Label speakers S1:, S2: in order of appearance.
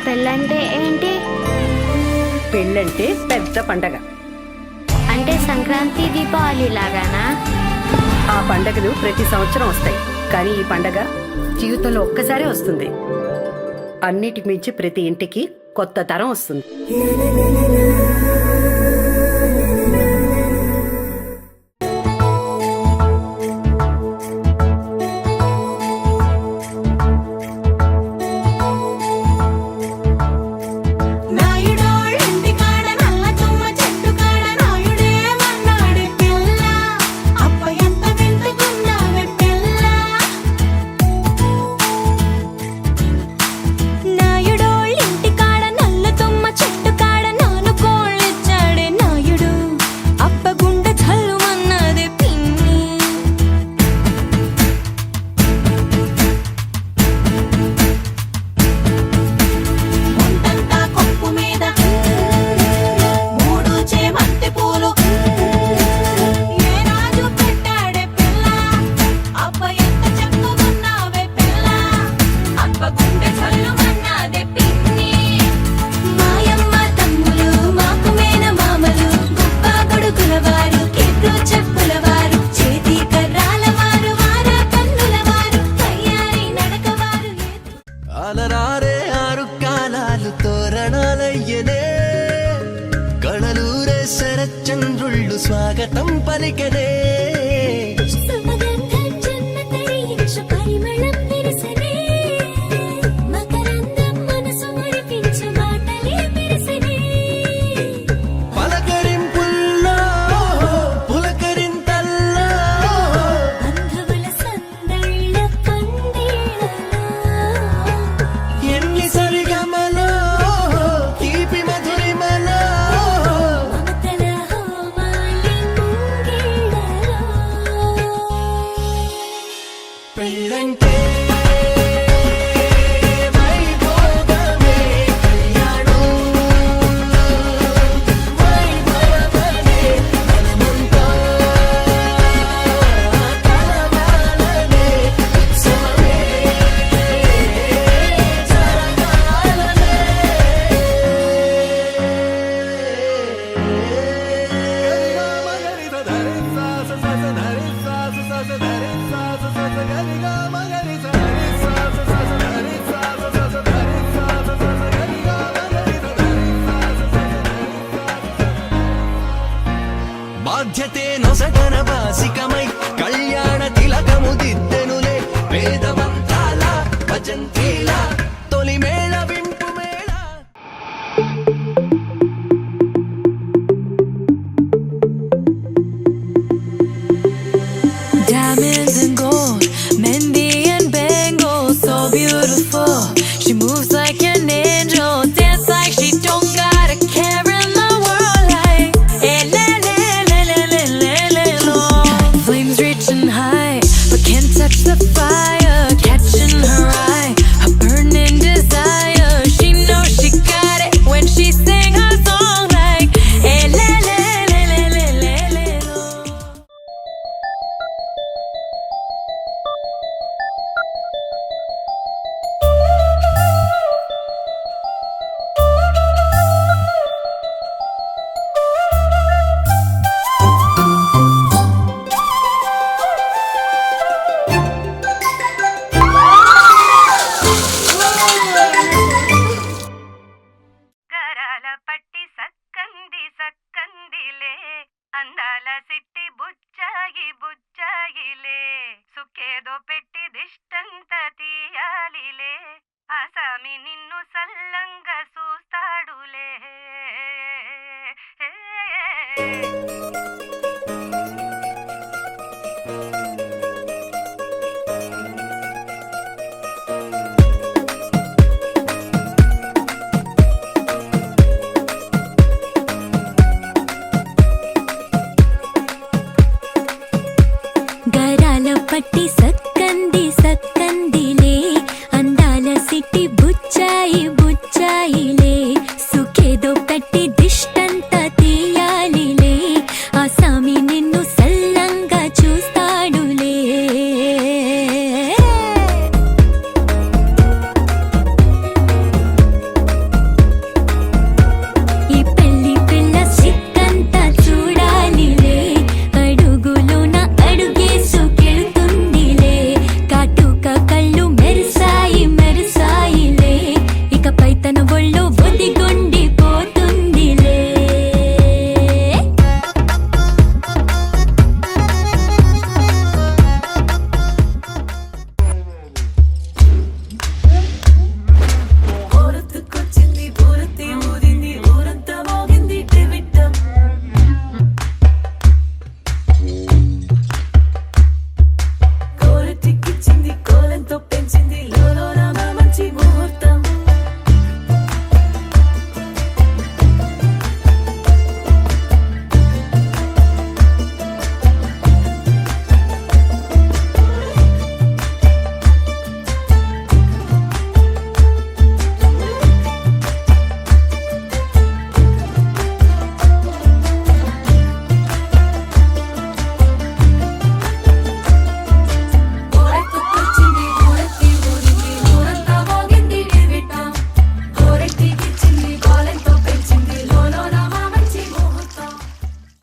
S1: పెళ్ళంటే ఏంటి?
S2: పెళ్ళంటే పెద్ద పండగ.
S1: అంటే సంక్రాంతి, దీపావళి లాగానా?
S2: ఆ పండగలు ప్రతి సంవత్సరం వస్తాయి, కానీ ఈ పండగ జీవితంలో ఒక్కసారే వస్తుంది. అన్నిటికి మించి ప్రతి ఇంటికి కొత్త తరం వస్తుంది.
S3: అలరారే ఆరు కాలాలు తోరణాలయ్యనే, కళలూరే శరచంద్రుళ్ళు స్వాగతం పలికనే. పెళ్ళంటే వైభోగమే కళ్యాణం, వైభవమే మనమంతా కలవాలనే, ఉత్సవమే జరగాలనే. బాధ్యతే నొసగన బాసికమై కళ్యాణ తిలకము దిద్దెనులే, వేదమంతాల భజంత్రీల తొలి Mela వింపు Mela.
S4: Diamonds and gold, Mendy and bangles, so beautiful. She moves like an angel, dance like she don't got a care in the world. Like, eh, la la la la la la la la. Flames reaching high, but can't touch the fire, catching her eye, a burning desire. She knows she got it when she sing her song. Like, eh, la la la la la la la la.
S5: గరాల పట్టి సక్కంది సక్కందిలే, అందాల సిట్టి బుచ్చాయి బుచ్చాయిలే, సుక్కేదో పెట్టి దిష్టంత తీయాలిలే, ఆసామి నిన్ను సల్లంగా చూస్తాడులే.
S4: గరాల పట్టి సక్